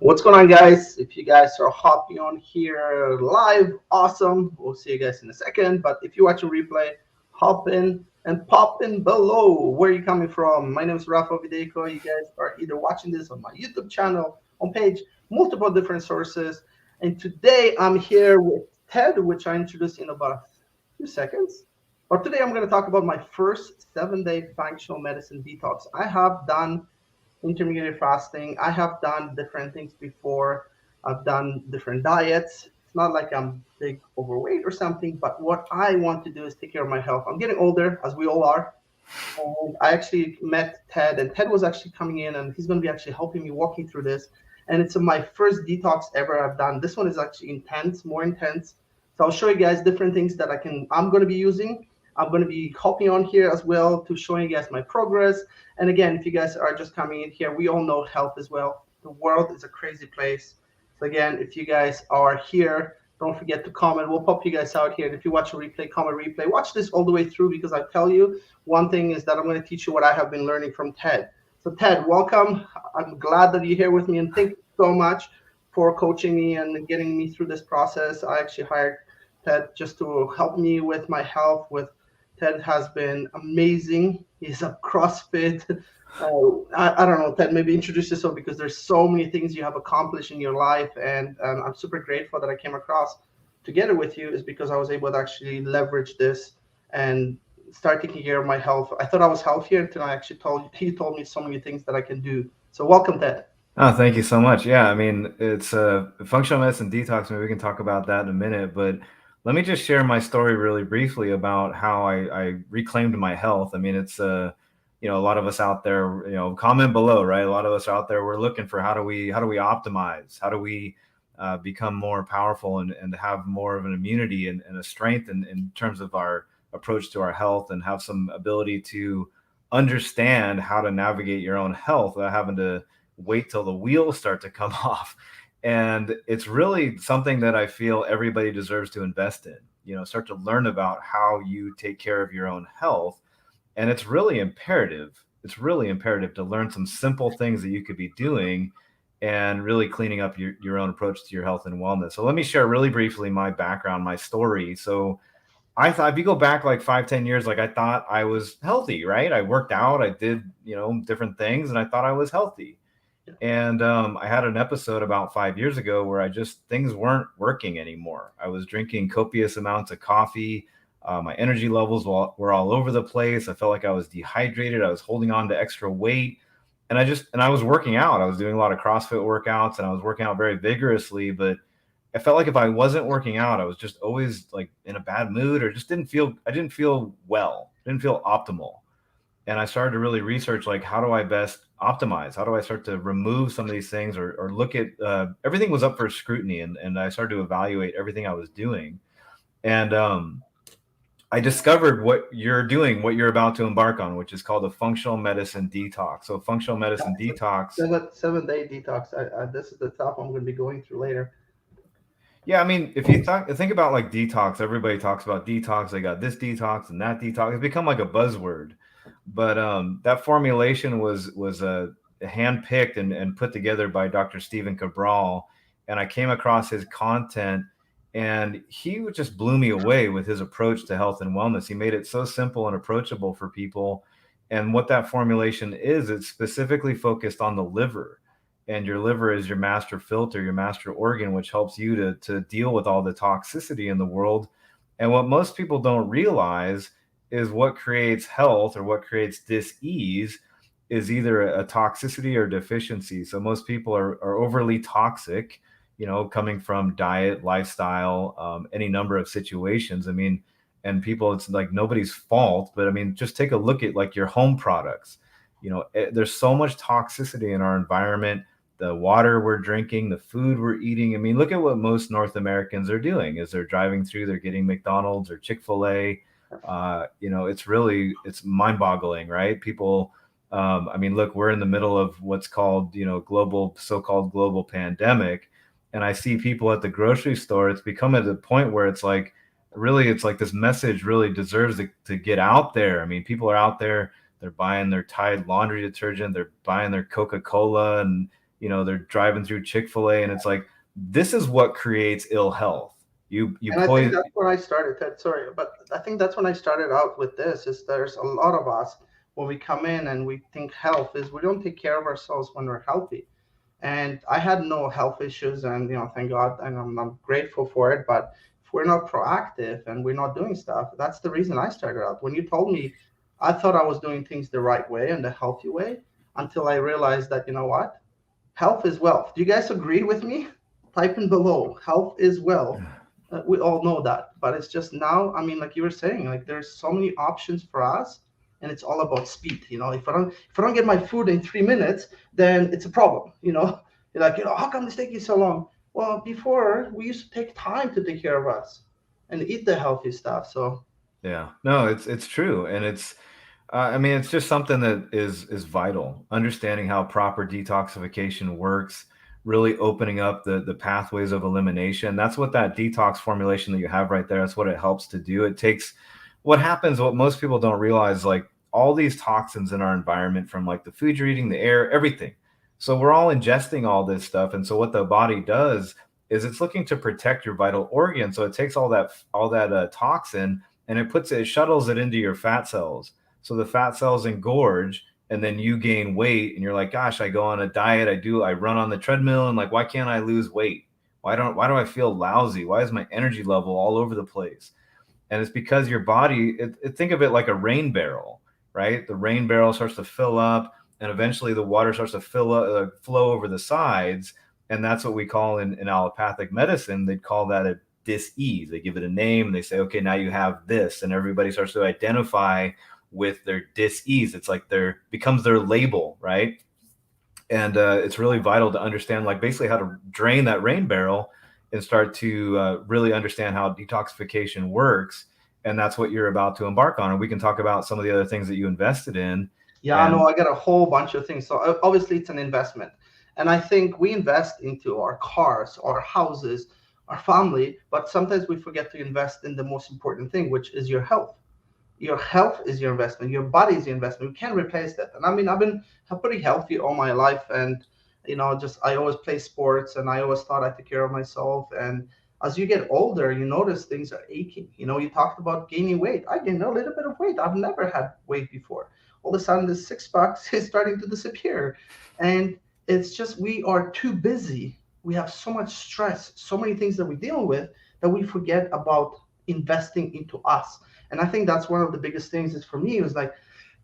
What's going on, guys? If you guys are hopping on here live, awesome. We'll see you guys in a second. But if you watch a replay, hop in and pop in below. Where are you coming from? My name is Rafa Videco. You guys are either watching this on my YouTube channel, on page, multiple different sources. And today I'm here with Ted, which I introduced in about a few seconds. But today I'm going to talk about my first 7-day functional medicine detox. I have done intermediate fasting. I have done different things before. I've done different diets. It's not like I'm big overweight or something, but what I want to do is take care of my health. I'm getting older, as we all are. And I actually met Ted, and Ted was actually coming in, and he's going to be actually helping me walking through this. And it's my first detox ever I've done. This one is actually intense, more intense. So I'll show you guys different things that I'm going to be using. I'm going to be hopping on here as well to show you guys my progress. And again, if you guys are just coming in here, we all know health as well. The world is a crazy place. So again, if you guys are here, don't forget to comment. We'll pop you guys out here. And if you watch a replay, comment replay. Watch this all the way through because I tell you, one thing is that I'm going to teach you what I have been learning from Ted. So Ted, welcome. I'm glad that you're here with me, and thank you so much for coaching me and getting me through this process. I actually hired Ted just to help me with my health. Ted has been amazing. He's a CrossFit. I don't know, Ted, maybe introduce yourself because there's so many things you have accomplished in your life. And I'm super grateful that I came across together with you is because I was able to actually leverage this and start taking care of my health. I thought I was healthier until he told me so many things that I can do. So welcome, Ted. Oh, thank you so much. Yeah, I mean, it's a functional medicine detox. Maybe we can talk about that in a minute, but let me just share my story really briefly about how I reclaimed my health. I mean, it's a lot of us out there, comment below, right? A lot of us out there, we're looking for how do we optimize, how do we become more powerful and have more of an immunity and a strength in terms of our approach to our health and have some ability to understand how to navigate your own health without having to wait till the wheels start to come off. And it's really something that I feel everybody deserves to invest in, start to learn about how you take care of your own health. And it's really imperative. It's really imperative to learn some simple things that you could be doing and really cleaning up your own approach to your health and wellness. So let me share really briefly my background, my story. So I thought if you go back like 5, 10 years, like I thought I was healthy, right? I worked out, I did, different things, and I thought I was healthy. And I had an episode about 5 years ago where things weren't working anymore. I was drinking copious amounts of coffee. My energy levels were all over the place. I felt like I was dehydrated. I was holding on to extra weight. And I was working out. I was doing a lot of CrossFit workouts and I was working out very vigorously. But I felt like if I wasn't working out, I was just always like in a bad mood or I didn't feel well, didn't feel optimal. And I started to really research like how do I best optimize? How do I start to remove some of these things or look at everything was up for scrutiny and I started to evaluate everything I was doing. And I discovered what you're doing, what you're about to embark on, which is called a functional medicine detox. So functional medicine detox. 7-day detox. This is the stuff I'm going to be going through later. Yeah, I mean, if you think about like detox, everybody talks about detox. They got this detox and that detox. It's become like a buzzword. But that formulation was handpicked and put together by Dr. Stephen Cabral, and I came across his content, and he just blew me away with his approach to health and wellness. He made it so simple and approachable for people. And what that formulation is, it's specifically focused on the liver. And your liver is your master filter, your master organ, which helps you to deal with all the toxicity in the world. And what most people don't realize is what creates health or what creates dis-ease is either a toxicity or deficiency. So most people are overly toxic, coming from diet, lifestyle, any number of situations. I mean, and people, it's like nobody's fault, but I mean, just take a look at like your home products. There's so much toxicity in our environment, the water we're drinking, the food we're eating. I mean, look at what most North Americans are doing is they're driving through, they're getting McDonald's or Chick-fil-A. It's mind boggling, right? People, I mean, look, we're in the middle of what's called, so-called global pandemic. And I see people at the grocery store, it's become at a point where it's like, really, it's like this message really deserves to get out there. I mean, people are out there, they're buying their Tide laundry detergent, they're buying their Coca-Cola and, they're driving through Chick-fil-A, and it's like, this is what creates ill health. You And I think poison. that's when I started, Ted. Sorry, but I think that's when I started out with this. Is there's a lot of us when we come in and we think health is we don't take care of ourselves when we're healthy. And I had no health issues, and thank God, and I'm grateful for it. But if we're not proactive and we're not doing stuff, that's the reason I started out. When you told me, I thought I was doing things the right way and the healthy way until I realized that what, health is wealth. Do you guys agree with me? Type in below. Health is wealth. We all know that, but it's just now. I mean, like you were saying, like there's so many options for us, and it's all about speed. If I don't get my food in 3 minutes, then it's a problem. You're like, how come this taking so long? Well, before we used to take time to take care of us and eat the healthy stuff. So Yeah, no, it's true, and I mean, it's just something that is vital. Understanding how proper detoxification works, really opening up the pathways of elimination. That's what that detox formulation that you have right there. That's what it helps to do. It takes what happens. What most people don't realize, like all these toxins in our environment, from like the food you're eating, the air, everything. So we're all ingesting all this stuff, and so what the body does is it's looking to protect your vital organ. So it takes all that toxin, and it shuttles it into your fat cells. So the fat cells engorge, and then you gain weight, and you're like, gosh, I go on a diet, I run on the treadmill, and like, why can't I lose weight? Why do I feel lousy? Why is my energy level all over the place? And it's because your body, think of it like a rain barrel, right? The rain barrel starts to fill up, and eventually the water starts to flow over the sides. And that's what we call in allopathic medicine, they'd call that a dis-ease. They give it a name, and they say, okay, now you have this, and everybody starts to identify with their dis-ease. It's like becomes their label, right? And it's really vital to understand, like, basically how to drain that rain barrel and start to really understand how detoxification works. And that's what you're about to embark on. And we can talk about some of the other things that you invested in. yeah, I know And I got a whole bunch of things. So obviously it's an investment, and I think we invest into our cars, our houses, our family, but sometimes we forget to invest in the most important thing, which is your health. Your health is your investment. Your body is your investment. You can't replace that. And I mean, I've been pretty healthy all my life, and just I always play sports, and I always thought I took care of myself. And as you get older, you notice things are aching. You talked about gaining weight. I gained a little bit of weight. I've never had weight before. All of a sudden, this 6 bucks is starting to disappear, and it's just we are too busy. We have so much stress, so many things that we deal with that we forget about investing into us. And I think that's one of the biggest things is for me, it was like,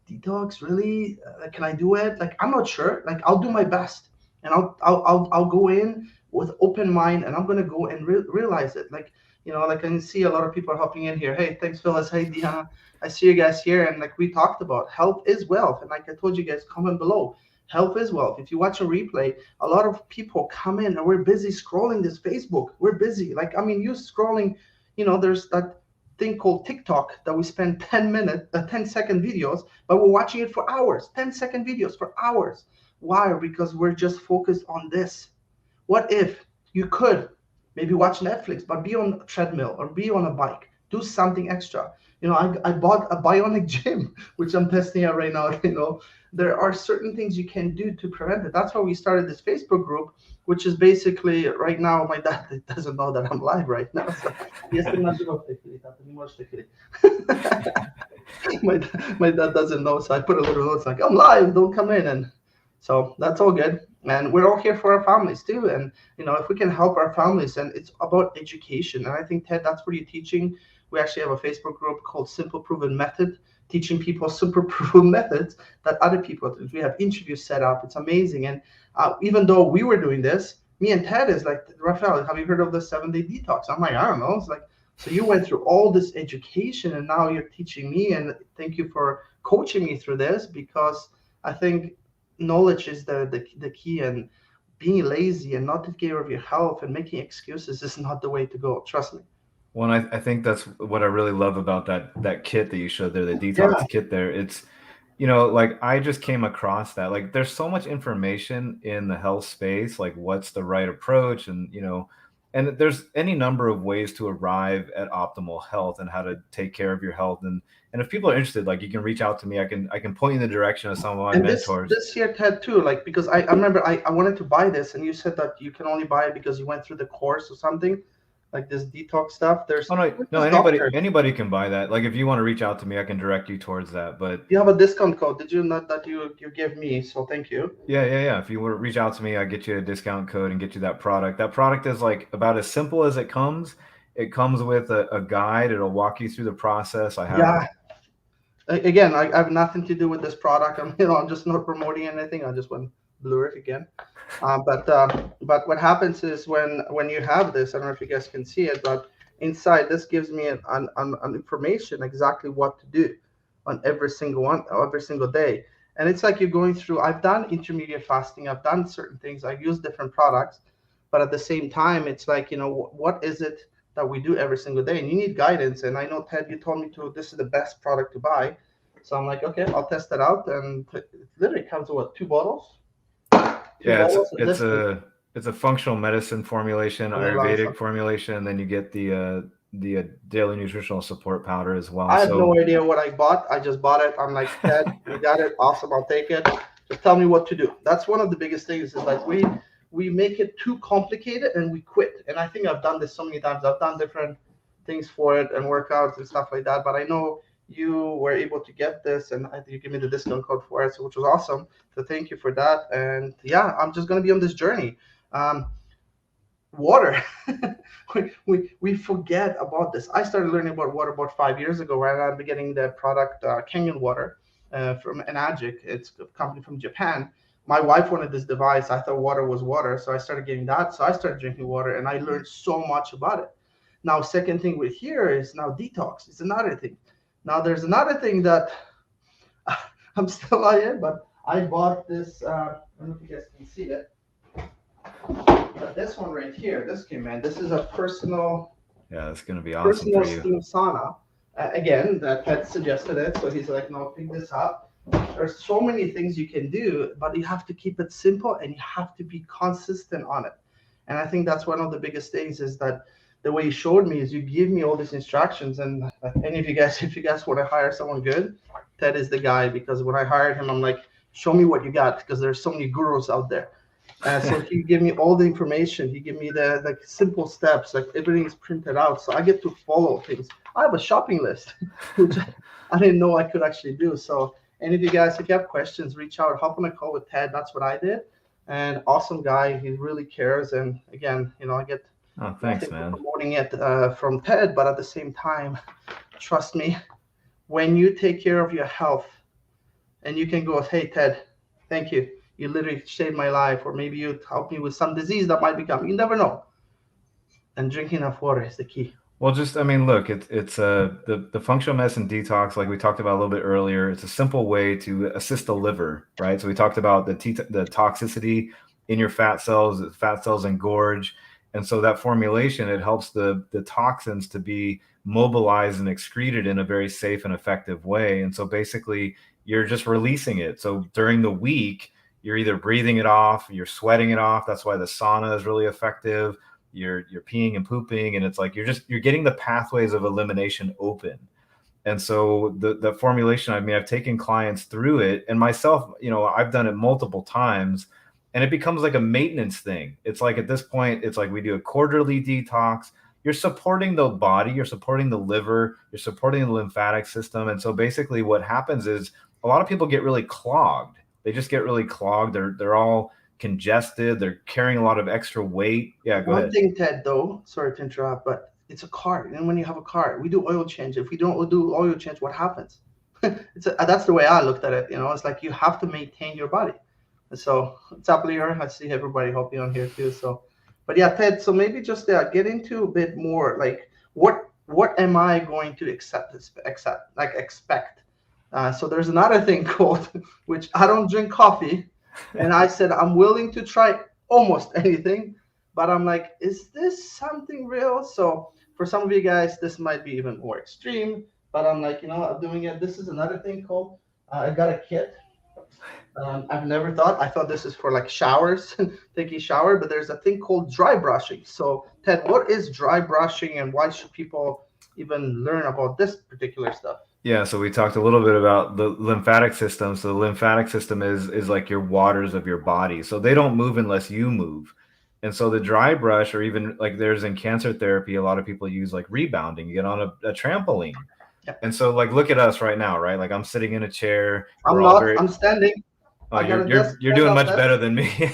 detox, really? Can I do it? Like, I'm not sure. Like, I'll do my best, and I'll go in with open mind, and I'm gonna go and realize it. Like, like I can see a lot of people are hopping in here. Hey, thanks, Phyllis. Hey, Diana. I see you guys here, and like we talked about, health is wealth, and like I told you guys, comment below. Health is wealth. If you watch a replay, a lot of people come in and we're busy scrolling this Facebook. We're busy. Like, I mean, you scrolling, there's that thing called TikTok that we spend 10-second videos, but we're watching it for hours, 10-second videos for hours. Why? Because we're just focused on this. What if you could maybe watch Netflix, but be on a treadmill or be on a bike, do something extra? I bought a bionic gym, which I'm testing out right now. There are certain things you can do to prevent it. That's why we started this Facebook group, which is basically right now, my dad doesn't know that I'm live right now. So, yes, my dad doesn't know, so I put a little note like, I'm live, don't come in. And so that's all good. And we're all here for our families too. And if we can help our families, and it's about education. And I think, Ted, that's what you're teaching. We actually have a Facebook group called Simple Proven Method, teaching people simple proven methods that other people do. We have interviews set up. It's amazing. And even though we were doing this, me and Ted is like, Rafael, have you heard of the 7-day detox? I'm like, I don't know. It's like, so you went through all this education, and now you're teaching me. And thank you for coaching me through this, because I think knowledge is the key. And being lazy and not taking care of your health and making excuses is not the way to go. Trust me. well, I think that's what I really love about that kit that you showed there, the Yeah. detox kit there. It's, like I just came across that. Like, there's so much information in the health space, like what's the right approach, and And there's any number of ways to arrive at optimal health and how to take care of your health. And if people are interested, like, you can reach out to me. I can point you in the direction of some of my And this mentors. this here Ted too, like because I remember I wanted to buy this, and you said that you can only buy it because you went through the course or something, like this detox stuff. Oh There's no, who's no, this anybody doctor? anybody can buy that. Like, if you want to reach out to me, I can direct you towards that. But You have a discount code, did you not, that you gave me? So thank you. yeah, yeah, yeah. If you were to reach out to me, I get you a discount code and get you that product. That product is like about as simple as it comes. It comes with a guide. It'll walk you through the process. I have. Yeah. Again, I have nothing to do with this product. I'm just not promoting anything. I just went blur again. But what happens is when you have this, I don't know if you guys can see it, but inside this gives me an information exactly what to do on every single day. And it's like you're going through. I've done intermediate fasting. I've done certain things. I've used different products, but at the same time, it's like what is it that we do every single day? And you need guidance. And I know Ted, you told me to. This is the best product to buy. So I'm like, okay, I'll test it out. And it literally comes with what, two bottles? Two Yeah, it's bottles. it's This is a it's a functional medicine formulation, vanilla and stuff. Ayurvedic formulation, and then you get the daily nutritional support powder as well. I have no So idea what I bought. I just bought it. I'm like, Ted, you got it. Awesome. I'll take it. Just tell me what to do. That's one of the biggest things is like we make it too complicated and we quit. And I think I've done this so many times. I've done different things for it and workouts and stuff like that. But I know you were able to get this, and I think you give me the discount code for it, so which was awesome. So thank you for that. And yeah, I'm just gonna be on this journey. Um, Water. We forget about this. I started learning about water about 5 years ago, right? I've been getting the product Kenyan water from Enagic. It's a company from Japan. My wife wanted this device. I thought water was water, so I started getting that. So I started drinking water, and I learned so much about it. Now, second thing with here is now detox. It's another thing. Now, there's another thing that I'm still not in, but I bought this. I don't know if you guys can see it. But this one right here, this came in. This is a yeah, it's gonna be awesome for personal you. steam sauna. Again, that pet suggested it, so he's like, no, pick this up. There's so many things you can do, but you have to keep it simple and you have to be consistent on it. And I think that's one of the biggest things is that the way you showed me is you give me all these instructions. And any of you guys, if you guys want to hire someone good, Ted is the guy, because when I hired him, I'm like, show me what you got, because there's so many gurus out there. So he gave me all the information. He gave me the like simple steps, like everything is printed out, so I get to follow things. I have a shopping list, which I didn't know I could actually do. So, any of you guys, if you have questions, reach out, hop on a call with Ted. That's what I did. And awesome guy, he really cares. And again, I get Oh, thanks, nothing for man. promoting it from Ted, but at the same time, trust me, when you take care of your health, and you can go, hey Ted, thank you. You literally saved my life, or maybe you helped me with some disease that might become. You never know. And drinking enough water is the key. Well, just, I mean, look, it's the functional medicine detox, like we talked about a little bit earlier. It's a simple way to assist the liver, right? So we talked about the toxicity in your fat cells engorge, and so that formulation, it helps the toxins to be mobilized and excreted in a very safe and effective way. And so basically, you're just releasing it. So during the week, you're either breathing it off, you're sweating it off. That's why the sauna is really effective. You're peeing and pooping, and it's like you're getting the pathways of elimination open. And so the formulation, I mean, I've taken clients through it, and myself, I've done it multiple times, and it becomes like a maintenance thing. It's like, at this point, it's like we do a quarterly detox. You're supporting the body, you're supporting the liver, you're supporting the lymphatic system. And so basically what happens is a lot of people get really clogged. They just get really clogged. They're all congested. They're carrying a lot of extra weight. Yeah, go One ahead. thing, Ted, though, sorry to interrupt, but it's a car. And when you have a car, we do oil change. If we don't do oil change, what happens? That's the way I looked at it. It's like you have to maintain your body. So it's up here. I see everybody helping on here too. So, but yeah, Ted. So maybe just get into a bit more like what am I going to expect? So there's another thing called, which I don't drink coffee, and I said I'm willing to try almost anything, but I'm like, is this something real? So for some of you guys, this might be even more extreme, but I'm like, I'm doing it. This is another thing called, I got a kit. I've never thought. I thought this is for like showers, taking shower, but there's a thing called dry brushing. So, Ted, what is dry brushing, and why should people even learn about this particular stuff? Yeah, so we talked a little bit about the lymphatic system. So the lymphatic system is like your waters of your body. So they don't move unless you move. And so the dry brush, or even like there's in cancer therapy, a lot of people use like rebounding. You get on a trampoline. Yeah. And so like look at us right now, right? Like I'm sitting in a chair. I'm We're all not. very I'm standing. oh, I got you're a you're desk you're stand doing up much there. better than me.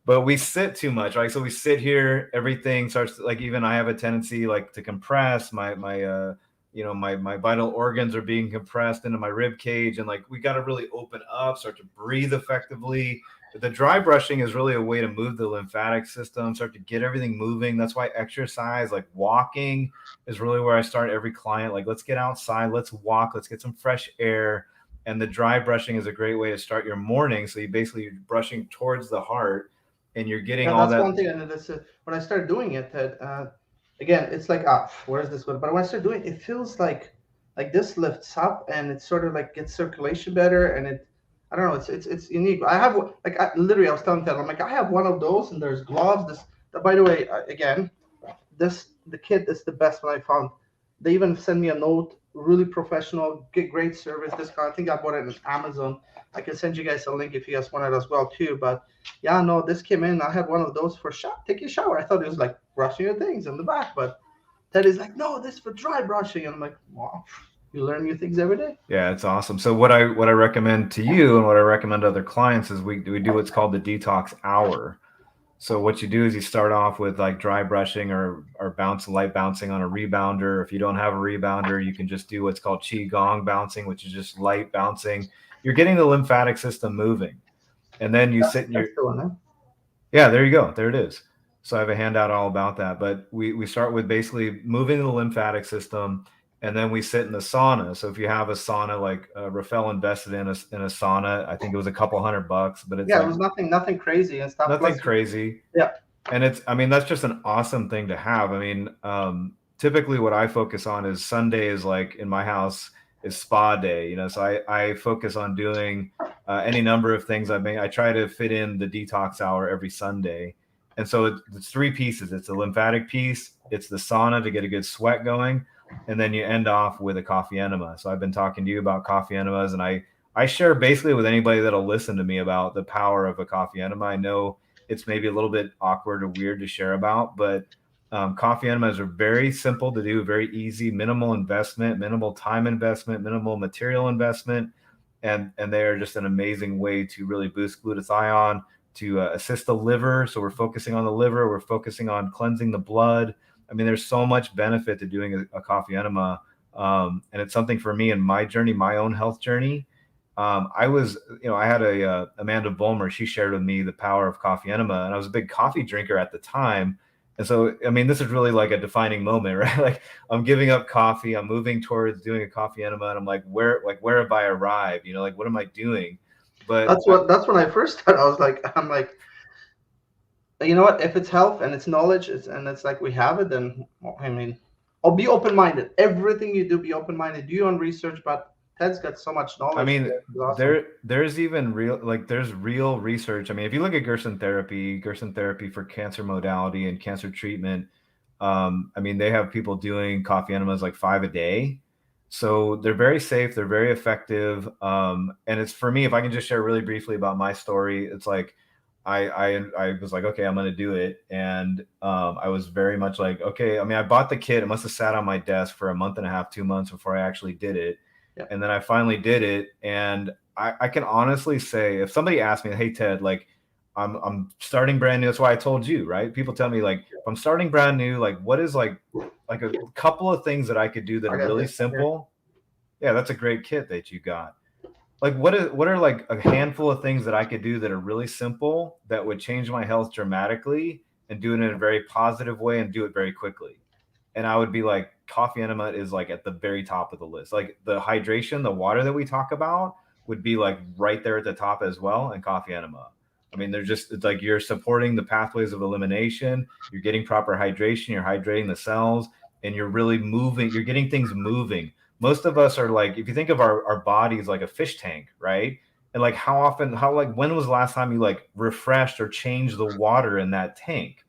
But we sit too much, right? So we sit here, everything starts to, like even I have a tendency like to compress my my vital organs are being compressed into my rib cage, and like we got to really open up, start to breathe effectively. But the dry brushing is really a way to move the lymphatic system, start to get everything moving. That's why exercise, like walking, is really where I start every client. Like, let's get outside, let's walk, let's get some fresh air. And the dry brushing is a great way to start your morning. So you basically you're brushing towards the heart, and you're getting Yeah, all that's that. one thing. And that's when I start doing it. Ted, again, it's like where's this one? But when I start doing it, it feels like this lifts up, and it sort of like gets circulation better, and it. I don't know. It's unique. I have like literally. I was telling Ted, I'm like I have one of those, and there's gloves. This. By the way, again, the kit is the best one I found. They even send me a note, really professional, get great service. This guy, I think I bought it on Amazon. I can send you guys a link if you guys want it as well too. But yeah, no, this came in. I had one of those for take your shower. I thought it was like brushing your things in the back, but Teddy's like, no, this is for dry brushing, and I'm like, wow, you learn new things every day. Yeah, it's awesome. So what I recommend to you and what I recommend to other clients is we do what's called the Detox Hour. So what you do is you start off with like dry brushing or light bouncing on a rebounder. If you don't have a rebounder, you can just do what's called qi gong bouncing, which is just light bouncing. You're getting the lymphatic system moving, and then you sit in your That's the one, huh? yeah. There you go. There it is. So I have a handout all about that. But we start with basically moving the lymphatic system, and then we sit in the sauna. So if you have a sauna, like Rafael invested in a sauna, I think it was a couple $100, but it's Yeah, it like was nothing crazy and stuff. nothing Plus, crazy. yeah, And it's I mean that's just an awesome thing to have. I mean, typically what I focus on is Sunday is like in my house is spa day, so I focus on doing any number of things. I try to fit in the detox hour every Sunday, and so it's three pieces. It's the lymphatic piece, it's the sauna to get a good sweat going, and then you end off with a coffee enema. So I've been talking to you about coffee enemas, and I share basically with anybody that'll listen to me about the power of a coffee enema. I know it's maybe a little bit awkward or weird to share about, but coffee enemas are very simple to do, very easy, minimal investment, minimal time investment, minimal material investment, and they are just an amazing way to really boost glutathione, to assist the liver. So we're focusing on the liver, we're focusing on cleansing the blood. I mean, there's so much benefit to doing a coffee enema, and it's something for me in my journey, my own health journey. I was, I had a Amanda Bulmer. She shared with me the power of coffee enema, and I was a big coffee drinker at the time. And so, I mean, this is really like a defining moment, right? Like I'm giving up coffee, I'm moving towards doing a coffee enema, and I'm like, where have I arrived? Like, what am I doing? But that's when I first started. I'm like, you know what? If it's health and it's knowledge, and it's like we have it, then well, I mean, I'll be open minded. Everything you do, be open minded. Do your own research, but Ted's got so much I knowledge. mean, It's awesome. there's even there's real research. I mean, if you look at Gerson therapy for cancer modality and cancer treatment, I mean, they have people doing coffee enemas like 5 a day. So they're very safe, they're very effective. And it's for me, if I can just share really briefly about my story, it's like I was like, okay, I'm gonna do it. And I was very much like, okay, I mean, I bought the kit, it must have sat on my desk for a month and a half, 2 months before I actually did it. Yeah. And then I finally did it. And I can honestly say, if somebody asked me, hey Ted, like I'm starting brand new. That's why I told you, right? People tell me like, if I'm starting brand new, like what is like a couple of things that I could do that I are got really this here. simple? Yeah, that's a great kit that you got. Like what are like a handful of things that I could do that are really simple that would change my health dramatically and do it in a very positive way and do it very quickly. And I would be like, coffee enema is like at the very top of the list. Like the hydration, the water that we talk about would be like right there at the top as well, and coffee enema. I mean, it's like you're supporting the pathways of elimination, you're getting proper hydration, you're hydrating the cells, and you're really moving, you're getting things moving. Most of us are like, if you think of our bodies like a fish tank, right? And like how often, how like when was the last time you like refreshed or changed the water in that tank?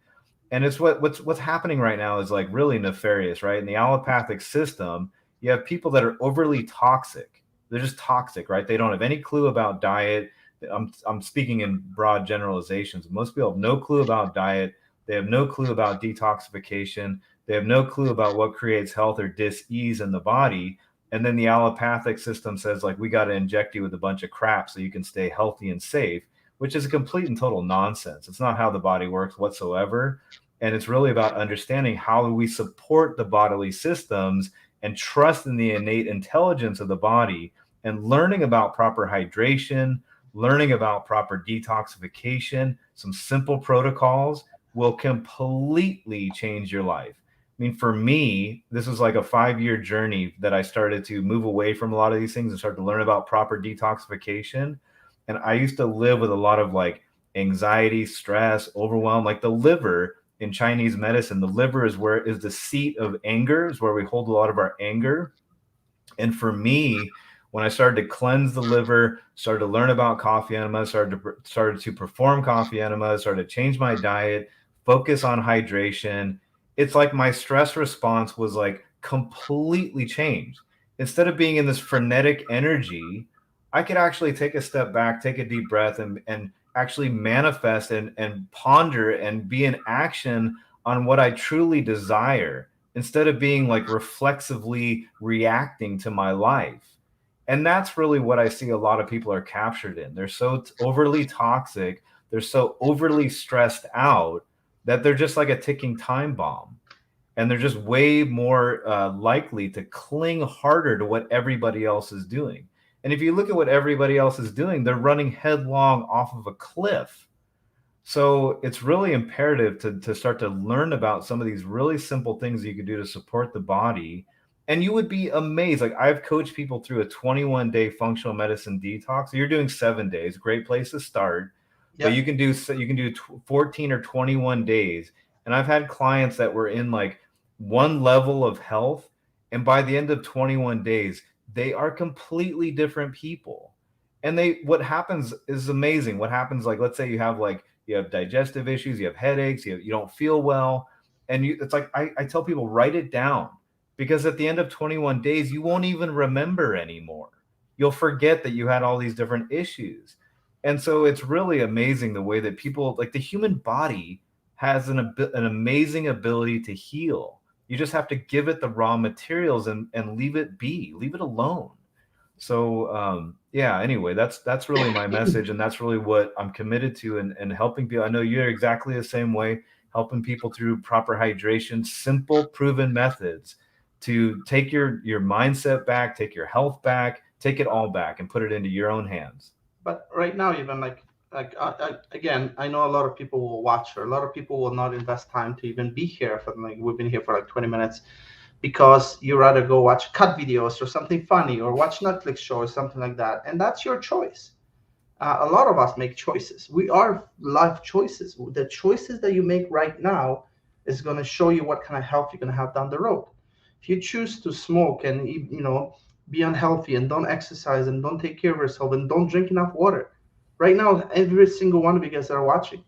And it's what's happening right now is like really nefarious, right? In the allopathic system, you have people that are overly toxic. They're just toxic, right? They don't have any clue about diet. I'm speaking in broad generalizations. Most people have no clue about diet. They have no clue about detoxification. They have no clue about what creates health or dis-ease in the body. And then the allopathic system says, like, we got to inject you with a bunch of crap so you can stay healthy and safe, which is a complete and total nonsense. It's not how the body works whatsoever. And it's really about understanding how we support the bodily systems and trust in the innate intelligence of the body and learning about proper hydration, learning about proper detoxification, some simple protocols will completely change your life. I mean, for me, this was like a 5 year journey that I started to move away from a lot of these things and start to learn about proper detoxification. And I used to live with a lot of like anxiety, stress, overwhelm. Like the liver in Chinese medicine, the liver is the seat of anger, is where we hold a lot of our anger. And for me, when I started to cleanse the liver, started to learn about coffee enemas, started to perform coffee enemas, started to change my diet, focus on hydration, it's like my stress response was like completely changed. Instead of being in this frenetic energy, I could actually take a step back, take a deep breath, and actually manifest and ponder and be in action on what I truly desire instead of being like reflexively reacting to my life. And that's really what I see a lot of people are captured in. They're so overly toxic, they're so overly stressed out that they're just like a ticking time bomb. And they're just way more likely to cling harder to what everybody else is doing. And if you look at what everybody else is doing, they're running headlong off of a cliff. So it's really imperative to start to learn about some of these really simple things you can do to support the body. And you would be amazed. Like I've coached people through a 21-day functional medicine detox. So you're doing 7 days, great place to start. But Yeah. you can do 14 or 21 days. And I've had clients that were in like one level of health. And by the end of 21 days, they are completely different people. And what happens is amazing. What happens, like, let's say you have digestive issues, you have headaches, you don't feel well. And it's like, I tell people, write it down because at the end of 21 days, you won't even remember anymore. You'll forget that you had all these different issues. And so it's really amazing the way that people, like the human body, has an amazing ability to heal. You just have to give it the raw materials and leave it be, leave it alone. So yeah, anyway, that's really my message, and that's really what I'm committed to, and helping people. I know you're exactly the same way, helping people through proper hydration, simple proven methods to take your mindset back, take your health back, take it all back and put it into your own hands. But right now, even again, I know a lot of people will watch, or a lot of people will not invest time to even be here for like we've been here for like 20 minutes because you rather go watch cut videos or something funny or watch Netflix show or something like that, and that's your choice. A lot of us make choices. We are life choices. The choices that you make right now is going to show you what kind of health you're going to have down the road. If you choose to smoke and be unhealthy and don't exercise and don't take care of yourself and don't drink enough water, right now every single one of you guys that are watching,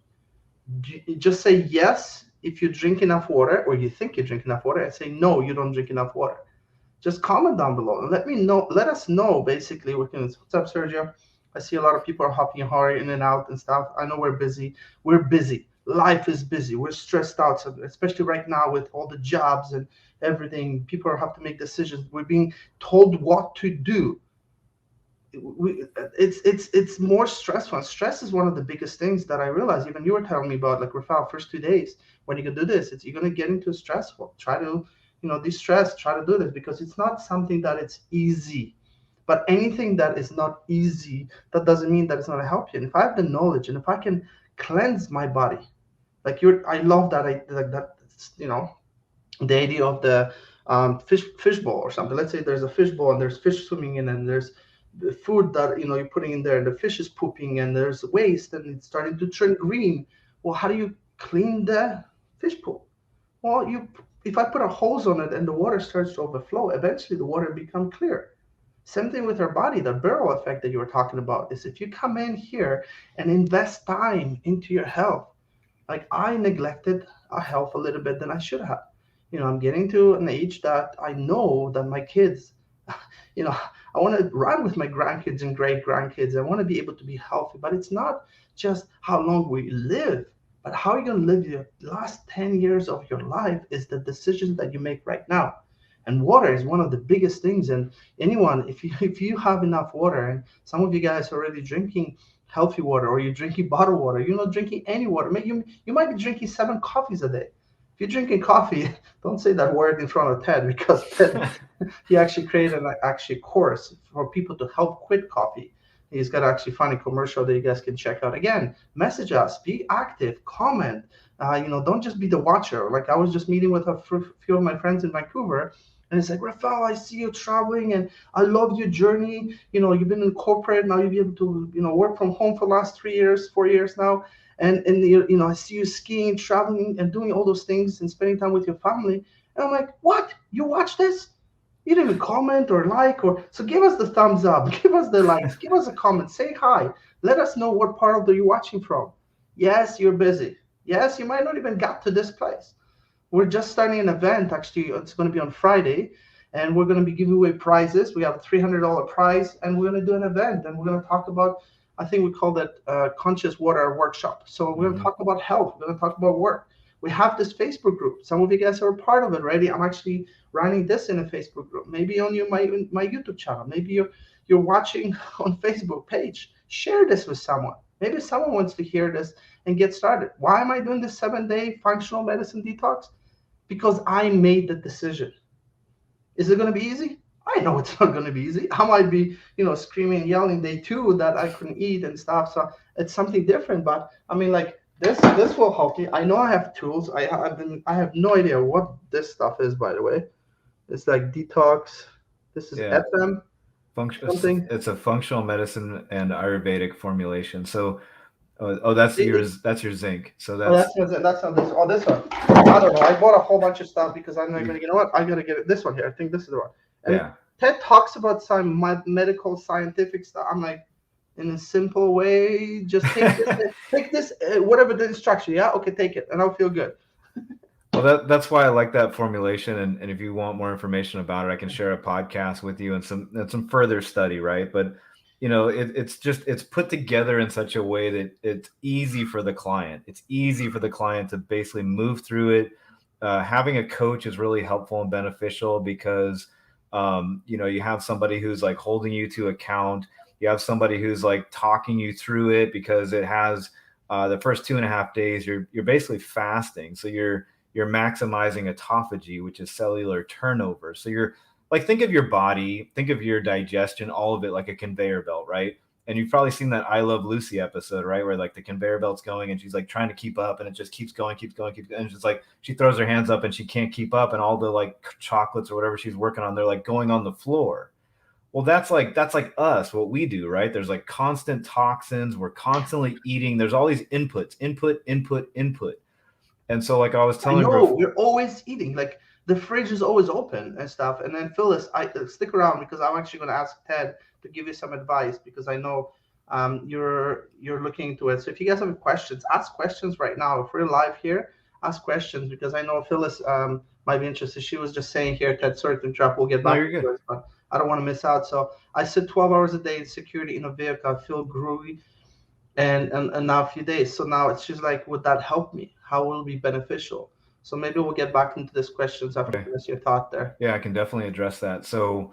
just say yes if you drink enough water or you think you drink enough water, and say no, you don't drink enough water. Just comment down below and let me know. Let us know basically. What's up, Sergio? I see a lot of people are hopping hard in and out and stuff. I know we're busy. We're busy. Life is busy. We're stressed out, so especially right now with all the jobs and everything. People have to make decisions. We're being told what to do. It's more stressful. And stress is one of the biggest things that I realized. Even you were telling me about, like Rafael, first 2 days when you can do this, you're gonna get into stressful. Try to, de-stress. Try to do this because it's not something that it's easy. But anything that is not easy, that doesn't mean that it's not gonna help you. And if I have the knowledge and if I can cleanse my body, I love that. I like that. The idea of the fishbowl or something. Let's say there's a fishbowl and there's fish swimming in, and there's the food that you're putting in there, and the fish is pooping, and there's waste, and it's starting to turn green. Well, how do you clean the fish pool? Well, if I put a hose on it and the water starts to overflow, eventually the water become clear. Same thing with our body. The barrel effect that you were talking about is if you come in here and invest time into your health, like I neglected our health a little bit than I should have. I'm getting to an age that I know that my kids, you know, I want to run with my grandkids and great grandkids. I want to be able to be healthy, but it's not just how long we live, but how you're going to live your last 10 years of your life is the decisions that you make right now. And water is one of the biggest things. And anyone, if you have enough water, and some of you guys are already drinking healthy water, or you're drinking bottled water, you're not drinking any water. Maybe you might be drinking 7 coffees a day. If you're drinking coffee, don't say that word in front of Ted, because Ted, he actually created an actually course for people to help quit coffee. He's got actually funny commercial that you guys can check out. Again, message us, be active, comment. Don't just be the watcher. Like I was just meeting with a few of my friends in Vancouver, and it's like, Rafael, I see you traveling, and I love your journey. You've been in corporate, now you'll be able to, work from home for the last 3 years, 4 years now, and I see you skiing, traveling, and doing all those things, and spending time with your family. And I'm like, what? You watch this? You didn't even comment or like, or so give us the thumbs up, give us the likes, give us a comment, say hi, let us know what part of the you're watching from. Yes, you're busy. Yes, you might not even got to this place. We're just starting an event. Actually, it's going to be on Friday, and we're going to be giving away prizes. We have a $300 prize, and we're going to do an event, and we're going to talk about, I think we call that conscious water workshop. So we're going to talk about health. We're going to talk about work. We have this Facebook group. Some of you guys are a part of it already. I'm actually running this in a Facebook group. Maybe on my YouTube channel. Maybe you're watching on Facebook page. Share this with someone. Maybe someone wants to hear this and get started. Why am I doing this 7-day functional medicine detox? Because I made the decision. Is it going to be easy? I know it's not going to be easy. I might be, screaming, yelling day 2 that I couldn't eat and stuff. So it's something different. But I mean, like this will help me. I know I have tools. I have no idea what this stuff is, by the way. It's like detox. This is Yeah. FM something. It's a functional medicine and Ayurvedic formulation. So, that's It, your zinc. So Oh, that's that's not this. Oh, this one. I don't know. I bought a whole bunch of stuff because I'm not you, gonna. You know what? I gotta get it. This one here. I think this is the one. And yeah. Ted talks about some medical scientific stuff. I'm like, in a simple way, just take this. Take this. Whatever the instruction. Yeah. Okay. Take it, and I'll feel good. Well, that's why I like that formulation. And if you want more information about it, I can share a podcast with you and some further study, right? But it's put together in such a way that it's easy for the client. It's easy for the client to basically move through it. Having a coach is really helpful and beneficial because you have somebody who's like holding you to account. You have somebody who's like talking you through it because it has the first 2.5 days you're basically fasting. So you're maximizing autophagy, which is cellular turnover. So you're like, think of your body, think of your digestion, all of it like a conveyor belt, right? And you've probably seen that I Love Lucy episode, right? Where like the conveyor belt's going and she's like trying to keep up and it just keeps going, keeps going, keeps going. And it's just like she throws her hands up and she can't keep up. And all the like chocolates or whatever she's working on, they're like going on the floor. Well, that's like us, what we do, right? There's like constant toxins. We're constantly eating. There's all these inputs, input, input, input. And so, like I was I telling know Raf, we're always eating. Like the fridge is always open and stuff. And then Phyllis, I stick around because I'm actually going to ask Ted to give you some advice because I know you're looking into it. So if you guys have questions, ask questions right now. If we're live here, ask questions because I know Phyllis might be interested. She was just saying here, Ted, sorry to interrupt. We'll get no, back you're to good. it, but I don't want to miss out. So I sit 12 hours a day in security in a vehicle. I feel groovy and now a few days. So now it's just like, would that help me? How will it be beneficial? So maybe we'll get back into these questions after Okay. you finish your thought there. Yeah, I can definitely address that. So,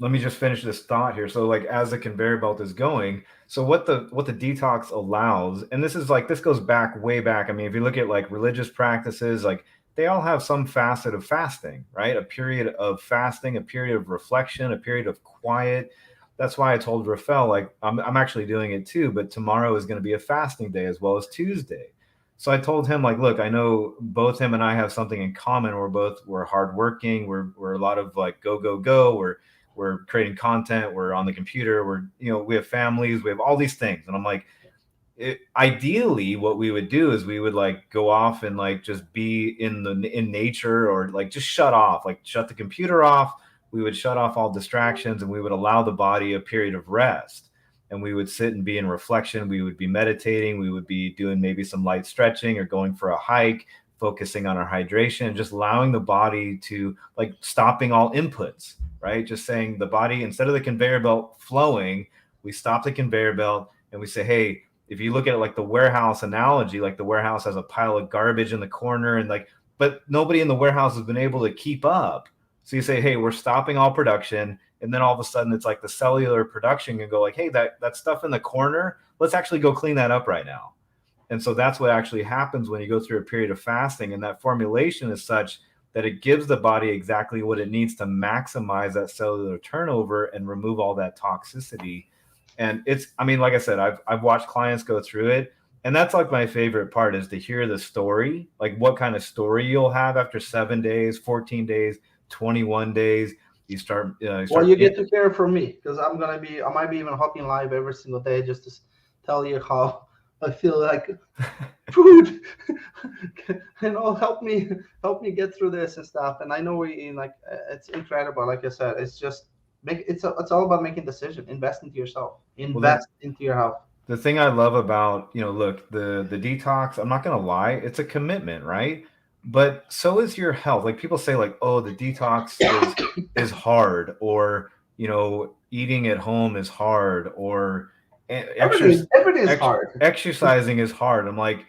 let me just finish this thought here. So, like, as the conveyor belt is going, so what the detox allows, and this goes back way back. I mean, if you look at like religious practices, like they all have some facet of fasting, right? A period of fasting, a period of reflection, a period of quiet. That's why I told Rafael, like, I'm actually doing it too, but tomorrow is going to be a fasting day as well as Tuesday. So I told him, like, look, I know both him and I have something in common. We're hardworking. We're a lot of like go go go. We're creating content. We're on the computer. We have families. We have all these things. And I'm like, ideally, what we would do is we would like go off and like just be in nature or like just shut off, like shut the computer off, we would shut off all distractions and we would allow the body a period of rest. And we would sit and be in reflection. We would be meditating. We would be doing maybe some light stretching or going for a hike, focusing on our hydration, and just allowing the body to, like, stopping all inputs, right? Just saying the body, instead of the conveyor belt flowing, we stop the conveyor belt and we say, hey, if you look at it like the warehouse analogy, like the warehouse has a pile of garbage in the corner, and like, but nobody in the warehouse has been able to keep up. So you say, hey, we're stopping all production. And then all of a sudden it's like the cellular production can go like, hey, that stuff in the corner, let's actually go clean that up right now. And so that's what actually happens when you go through a period of fasting. And that formulation is such that it gives the body exactly what it needs to maximize that cellular turnover and remove all that toxicity. And it's, I mean, like I said, I've watched clients go through it. And that's like my favorite part, is to hear the story, like what kind of story you'll have after 7 days, 14 days, 21 days. You start, Well, you get to hear from me, because I might be even hopping live every single day just to tell you how I feel like food, help me get through this and stuff. And I know it's incredible. Like I said, it's just it's all about making decision, invest into yourself, invest into your health. The thing I love about, look, the detox, I'm not going to lie, it's a commitment, right? But so is your health. Like, people say like, oh, the detox is hard, or, eating at home is hard, or everything is hard. Exercising is hard. I'm like,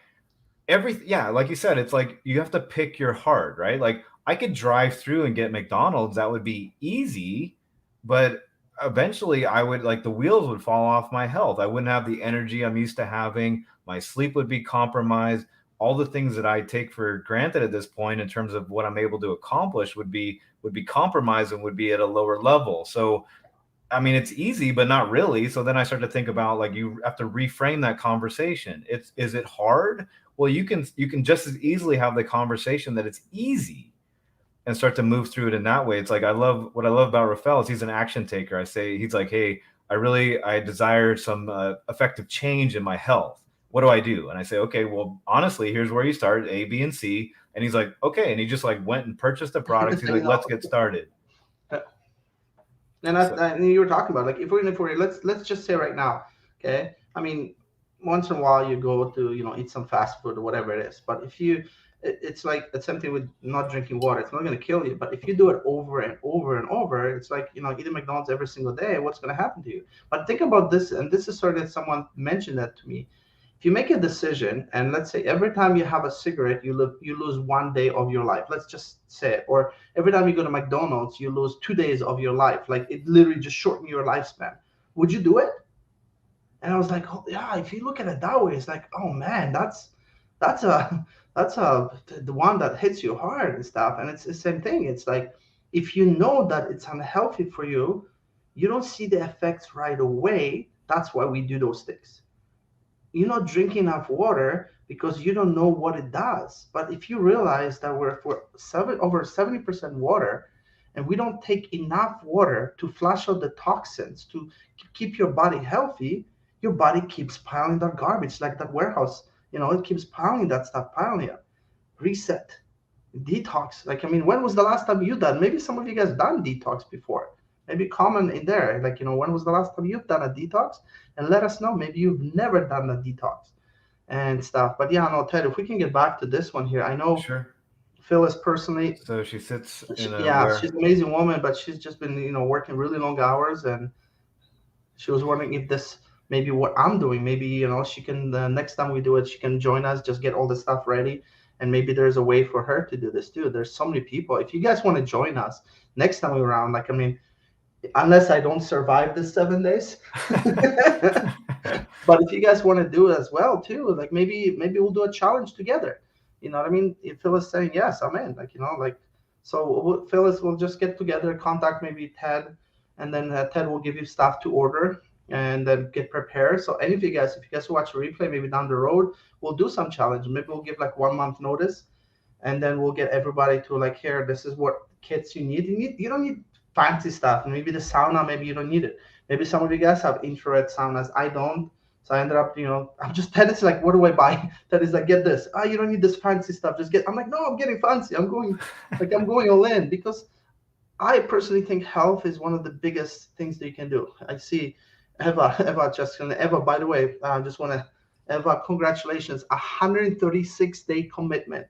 yeah, like you said, it's like you have to pick your heart, right? Like, I could drive through and get McDonald's, that would be easy, but eventually I would, like, the wheels would fall off my health. I wouldn't have the energy I'm used to having. My sleep would be compromised. All the things that I take for granted at this point in terms of what I'm able to accomplish would be compromised and would be at a lower level. So, I mean, it's easy, but not really. So then I start to think about, like, you have to reframe that conversation. Is it hard? Well, you can just as easily have the conversation that it's easy and start to move through it in that way. It's like, what I love about Rafael is he's an action taker. I say, he's like, hey, I desire some effective change in my health. What do I do? And I say, okay, well, honestly, here's where you start, A, B, and C. And he's like, okay. And he just like went and purchased the products. He's like, let's get started. And you were talking about, like, if we're let's just say right now, okay, I mean, once in a while you go to eat some fast food or whatever it is, but it's like the same thing with not drinking water. It's not going to kill you, but if you do it over and over and over, it's like eating McDonald's every single day. What's going to happen to you? But think about this, and this is sort of, someone mentioned that to me. If you make a decision, and let's say every time you have a cigarette, you lose 1 day of your life. Let's just say it. Or every time you go to McDonald's, you lose 2 days of your life. Like, it literally just shorten your lifespan. Would you do it? And I was like, oh yeah. If you look at it that way, it's like, oh man, that's the one that hits you hard and stuff. And it's the same thing. It's like, if you know that it's unhealthy for you, you don't see the effects right away. That's why we do those things. You're not drinking enough water because you don't know what it does. But if you realize that we're over 70% water, and we don't take enough water to flush out the toxins to keep your body healthy, your body keeps piling that garbage, like that warehouse. It keeps piling that stuff, piling up. Reset, detox. Like, I mean, when was the last time you done? Maybe some of you guys done detox before. Maybe comment in there, like, when was the last time you've done a detox? And let us know. Maybe you've never done a detox and stuff. But yeah, no, Ted, if we can get back to this one here. I know sure. Phyllis personally. So she sits in she's an amazing woman, but she's just been, working really long hours. And she was wondering if this, maybe what I'm doing, maybe, she can, the next time we do it, she can join us, just get all the stuff ready. And maybe there's a way for her to do this too. There's so many people. If you guys want to join us next time we're around, like, I mean, unless I don't survive this 7 days. But if you guys want to do it as well too, like, maybe we'll do a challenge together. You know what I mean? If Phyllis saying yes, I'm in. Like, so Phyllis will just get together, contact maybe Ted, and then Ted will give you stuff to order and then get prepared. So if you guys watch a replay, maybe down the road, we'll do some challenge. Maybe we'll give like 1 month notice, and then we'll get everybody to, like, here, this is what kits you need. You don't need fancy stuff. Maybe the sauna, maybe you don't need it. Maybe some of you guys have infrared saunas. I don't. So I ended up, I'm just, Ted is like, what do I buy? Ted is like, get this. You don't need this fancy stuff. I'm like, no, I'm getting fancy. I'm going all in, because I personally think health is one of the biggest things that you can do. I see Eva just Eva, by the way, I just want to, Eva, congratulations, 136-day commitment.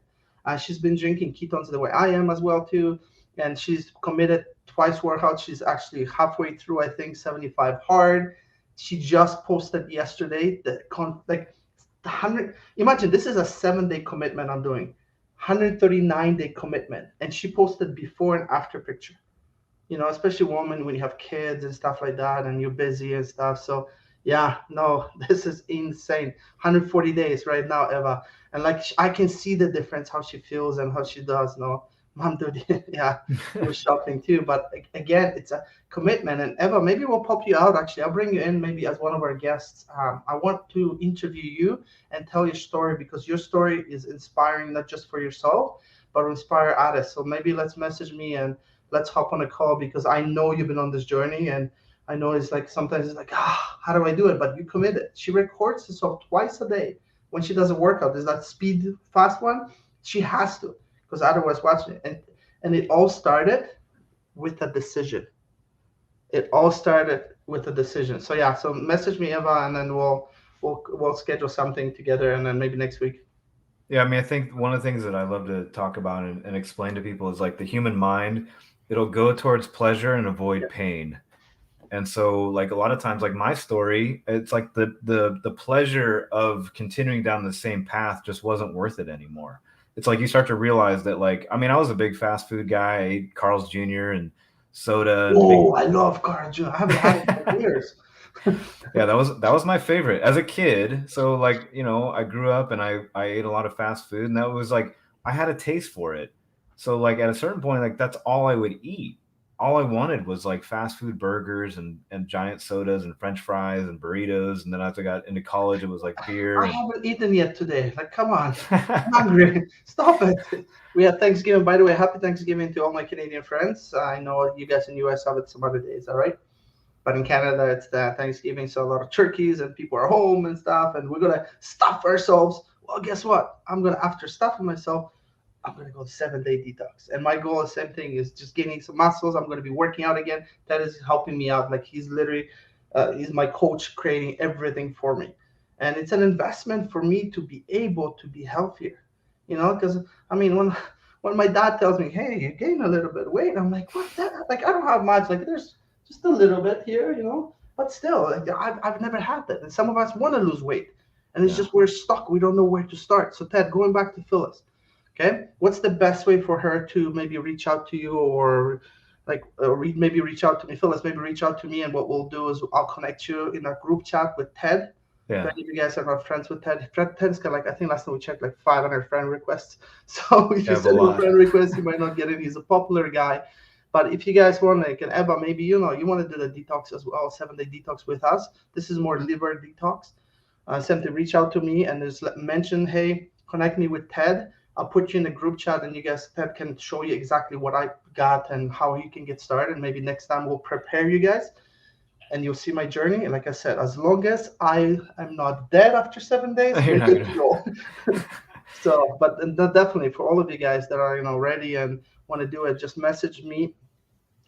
She's been drinking ketones the way I am as well too, and she's committed twice workout. She's actually halfway through, I think, 75 hard. She just posted yesterday like the 100. Imagine this is a 7-day commitment I'm doing, 139-day commitment, and she posted before and after picture. Especially women when you have kids and stuff like that and you're busy and stuff. So yeah, no, this is insane. 140 days right now, Eva. And like I can see the difference, how she feels and how she does. No, mom, dude, yeah, it was shocking too. But again, it's a commitment. And Eva, maybe we'll pop you out. Actually, I'll bring you in maybe as one of our guests. I want to interview you and tell your story because your story is inspiring not just for yourself, but inspire others. So maybe let's message me and let's hop on a call because I know you've been on this journey and I know it's like sometimes it's like, how do I do it? But you committed. She records herself twice a day when she does a workout. Is that speed fast one? She has to because otherwise watching it. And it all started with a decision. It all started with a decision. So yeah, so message me Eva and then we'll schedule something together and then maybe next week. Yeah, I mean, I think one of the things that I love to talk about and explain to people is like the human mind, it'll go towards pleasure and avoid Yeah. pain. And so like a lot of times like my story, it's like the pleasure of continuing down the same path just wasn't worth it anymore. It's like you start to realize that like I mean I was a big fast food guy. I ate Carl's Jr. and soda and big Oh, I love Carl. I haven't had it for years. yeah, that was my favorite as a kid. So like, I grew up and I ate a lot of fast food and that was like I had a taste for it. So like at a certain point, like that's all I would eat. All I wanted was like fast food burgers and giant sodas and French fries and burritos. And then after I got into college, it was like beer I and haven't eaten yet today. Like, come on. I'm hungry. Stop it. We had Thanksgiving. By the way, happy Thanksgiving to all my Canadian friends. I know you guys in the US have it some other days, all right? But in Canada, it's the Thanksgiving, so a lot of turkeys and people are home and stuff, and we're gonna stuff ourselves. Well, guess what? I'm gonna after stuffing myself, I'm gonna go 7-day detox. And my goal is same thing is just gaining some muscles. I'm gonna be working out again. That is helping me out. Like he's literally he's my coach creating everything for me. And it's an investment for me to be able to be healthier. Because I mean when my dad tells me, hey, you gain a little bit of weight, I'm like, what that? Like I don't have much. Like there's just a little bit here. But still, like, I've never had that. And some of us want to lose weight. And it's yeah. just we're stuck. We don't know where to start. So Ted, going back to Phyllis, okay, what's the best way for her to maybe reach out to you or like maybe reach out to me, Phyllis, maybe reach out to me, and what we'll do is I'll connect you in a group chat with Ted. If Yeah. any of you guys are not friends with Ted, Ted's got like I think last time we checked like 500 friend requests. So if I you have a send him a lot. friend request, you might not get it. He's a popular guy. But if you guys want, like, an Eva, maybe you want to do the detox as well, 7-day detox with us. This is more liver detox. Simply reach out to me and just mention, hey, connect me with Ted. I'll put you in a group chat, and you guys, Ted can show you exactly what I got and how you can get started. Maybe next time we'll prepare you guys, and you'll see my journey. And like I said, as long as I am not dead after 7 days, You're we're not good gonna to go. So, but definitely for all of you guys that are ready and want to do it, just message me.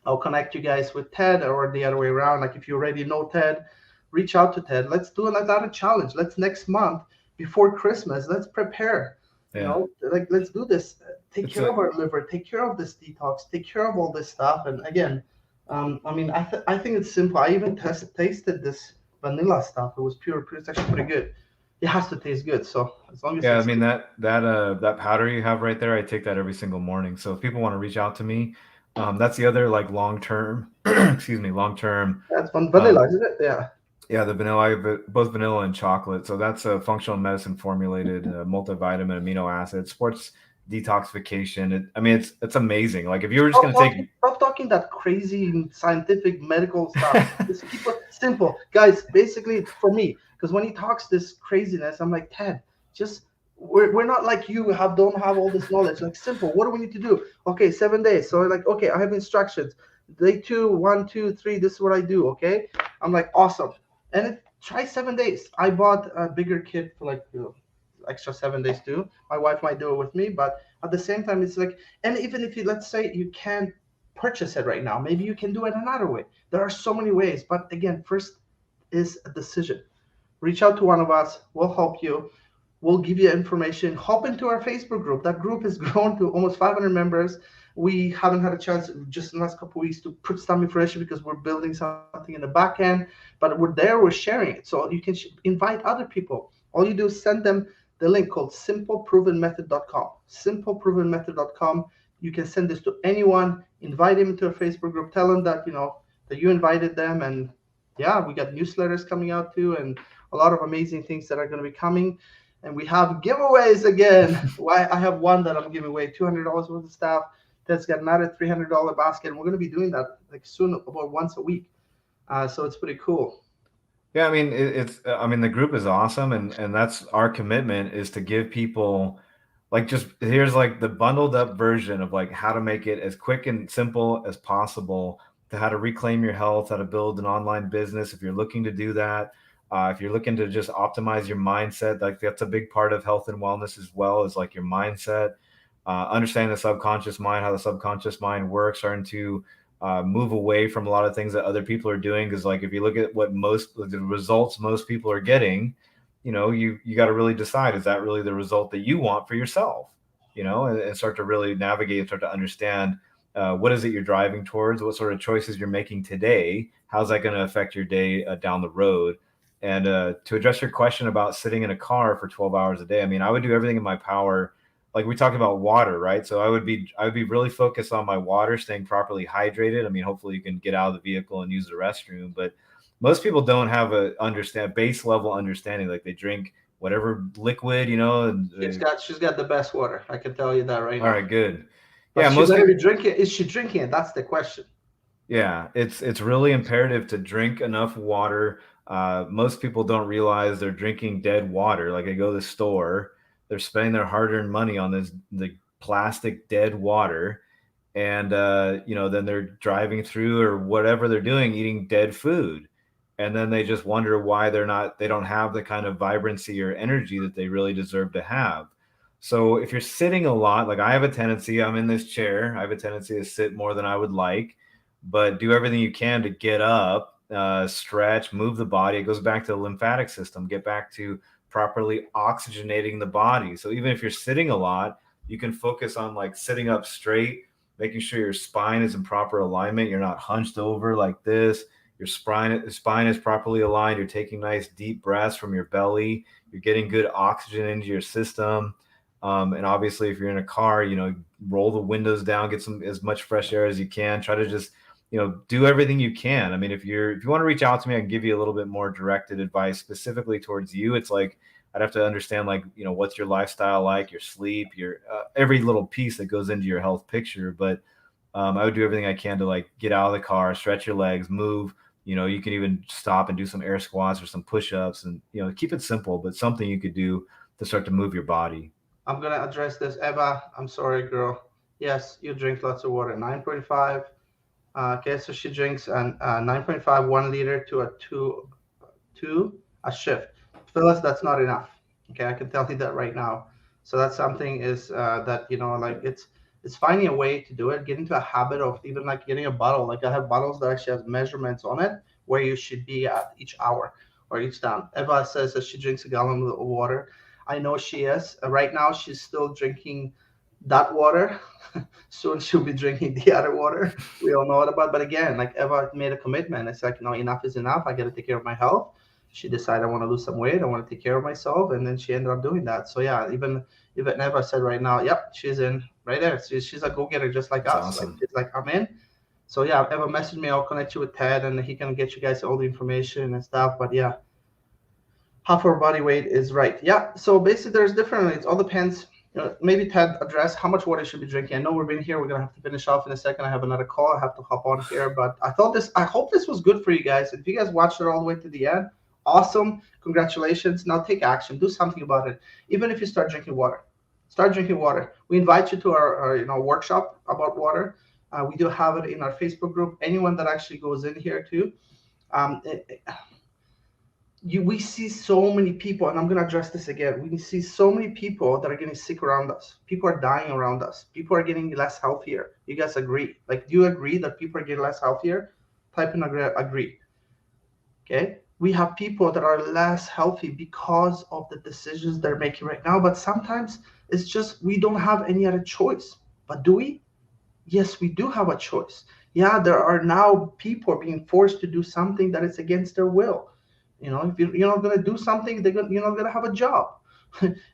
I'll connect you guys with Ted or the other way around. Like if you already know Ted, reach out to Ted. Let's do another challenge. Let's next month before Christmas, let's prepare. yeah. Like let's do this. Take It's care a of our liver. Take care of this detox. Take care of all this stuff. And again, I mean, I think it's simple. I even tasted this vanilla stuff. It was pure. It's actually pretty good. It has to taste good. So as long as Yeah, I it's mean that powder you have right there, I take that every single morning. So if people want to reach out to me, that's the other like long term, excuse me, long term. that's vanilla, Um, isn't it? Yeah. yeah, the vanilla, I have both vanilla and chocolate. So that's a functional medicine formulated multivitamin, amino acids, sports detoxification. I mean, it's amazing. Like if you were just Stop gonna talking, take, stop talking that crazy scientific medical stuff. Just keep it simple, guys. Basically, for me, because when he talks this craziness, I'm like, Ted, just we're not like you have don't have all this knowledge. Like simple. What do we need to do? Okay, 7 days. So like, okay, I have instructions. Day two, 1, 2, 3. This is what I do. Okay, I'm like awesome. And try 7 days. I bought a bigger kit for like extra 7 days too. My wife might do it with me, but at the same time, it's like, and even if you let's say you can't purchase it right now. Maybe you can do it another way. There are so many ways, but again, first is a decision. Reach out to one of us. We'll help you. We'll give you information. Hop into our Facebook group. That group has grown to almost 500 members. We haven't had a chance just in the last couple of weeks to put some information because we're building something in the back end, but we're there, we're sharing it. So you can invite other people. All you do is send them the link called simpleprovenmethod.com. Simpleprovenmethod.com. You can send this to anyone, invite them into a Facebook group, tell them that, that you invited them. And yeah, we got newsletters coming out too, and a lot of amazing things that are going to be coming. And we have giveaways again. I have one that I'm giving away $200 worth of stuff. That's got another $300 basket. And we're going to be doing that like soon, about once a week. So it's pretty cool. Yeah, I mean, I mean, the group is awesome, and that's our commitment is to give people like just here's like the bundled up version of like how to make it as quick and simple as possible to how to reclaim your health, how to build an online business if you're looking to do that. If you're looking to just optimize your mindset, like that's a big part of health and wellness as well, is like your mindset, understanding the subconscious mind, how the subconscious mind works, starting to move away from a lot of things that other people are doing. Because like if you look at what the results most people are getting, you got to really decide, is that really the result that you want for yourself? And start to really navigate and start to understand what is it you're driving towards, what sort of choices you're making today, how's that going to affect your day down the road. And to address your question about sitting in a car for 12 hours a day, I mean, I would do everything in my power. Like we talked about water, right? So I would be really focused on my water, staying properly hydrated. I mean, hopefully you can get out of the vehicle and use the restroom, but most people don't have a base level understanding. Like they drink whatever liquid, and She's got the best water. I can tell you that right all now. right, good. But Yeah, she most better people. be drinking. Is she drinking it? That's the question. Yeah, it's really imperative to drink enough water. Most people don't realize they're drinking dead water. Like they go to the store, they're spending their hard-earned money on the plastic dead water, and then they're driving through or whatever they're doing, eating dead food, and then they just wonder why they don't have the kind of vibrancy or energy that they really deserve to have. So if you're sitting a lot, like I have a tendency, I'm in this chair, I have a tendency to sit more than I would like, but do everything you can to get up, stretch, move the body. It goes back to the lymphatic system, get back to properly oxygenating the body. So even if you're sitting a lot, you can focus on like sitting up straight, making sure your spine is in proper alignment. You're not hunched over like this. Your spine is properly aligned. You're taking nice deep breaths from your belly. You're getting good oxygen into your system. And obviously, if you're in a car, roll the windows down, get as much fresh air as you can. Try to just do everything you can. I mean, if you want to reach out to me, I can give you a little bit more directed advice specifically towards you. It's like I'd have to understand, like, what's your lifestyle like, your sleep, your every little piece that goes into your health picture. But I would do everything I can to like get out of the car, stretch your legs, move. You can even stop and do some air squats or some push-ups, and keep it simple, but something you could do to start to move your body. I'm gonna address this, Eva. I'm sorry, girl. Yes, you drink lots of water. 9.5. Okay, so she drinks 9.5, 1 liter to a two a shift. Phyllis, that's not enough. Okay, I can tell you that right now. So that's something is that like it's finding a way to do it. Get into a habit of even like getting a bottle. Like I have bottles that actually have measurements on it where you should be at each hour or each time. Eva says that she drinks a gallon of water. I know she is. Right now, she's still drinking that water. Soon she'll be drinking the other water. We all know what about. But again, like Eva made a commitment. It's like, enough is enough. I got to take care of my health. She decided I want to lose some weight. I want to take care of myself, and then she ended up doing that. So yeah, even Eva said right now, yep, she's in right there. She's a go-getter just like That's us. Like awesome. she's like, I'm in. So yeah, Eva message me. I'll connect you with Ted, and he can get you guys all the information and stuff. But yeah, half our body weight is right. Yeah. So basically, there's different. It all depends. Maybe Ted address how much water you should be drinking. I know we've been here. We're gonna have to finish off in a second. I have another call. I have to hop on here. But I hope this was good for you guys. If you guys watched it all the way to the end, awesome. Congratulations. Now take action. Do something about it. Even if you start drinking water, start drinking water. We invite you to our workshop about water. We do have it in our Facebook group. Anyone that actually goes in here too. Um, we see so many people, and I'm going to address this again. We see so many people that are getting sick around us. People are dying around us. People are getting less healthier. You guys agree? Like, do you agree that people are getting less healthier? Type in agree. Okay, we have people that are less healthy because of the decisions they're making right now, but sometimes it's just we don't have any other choice. But do we? Yes, we do have a choice. Yeah, there are now people being forced to do something that is against their will. If you're not going to do something, you're not going to have a job.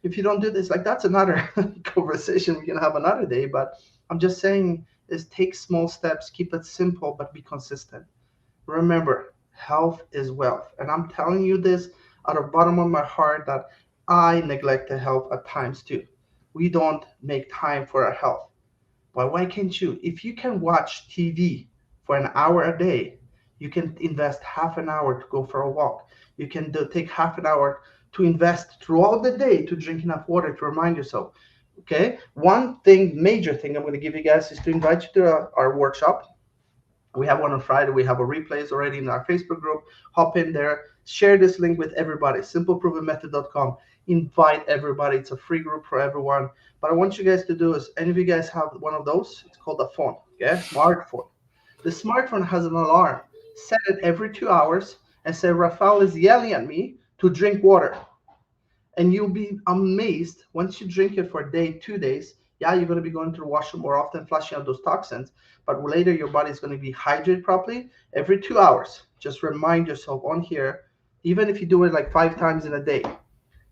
If you don't do this, like, that's another conversation we can have another day. But I'm just saying is take small steps, keep it simple, but be consistent. Remember, health is wealth. And I'm telling you this out of the bottom of my heart that I neglect the health at times too. We don't make time for our health. But why can't you? If you can watch TV for an hour a day, you can invest half an hour to go for a walk. You can take half an hour to invest throughout the day to drink enough water to remind yourself. Okay, one thing, major thing I'm going to give you guys is to invite you to our workshop. We have one on Friday. We have a replays already in our Facebook group. Hop in there, share this link with everybody. Simpleprovenmethod.com. Invite everybody. It's a free group for everyone. But I want you guys to do is, any of you guys have one of those? It's called a phone, okay? Smartphone. The smartphone has an alarm. Set it every 2 hours and say, Rafael is yelling at me to drink water. And you'll be amazed once you drink it for a day, 2 days. Yeah, you're going to be going to the washroom more often, flushing out those toxins, but later your body is going to be hydrated properly every 2 hours. Just remind yourself on here, even if you do it like 5 times in a day,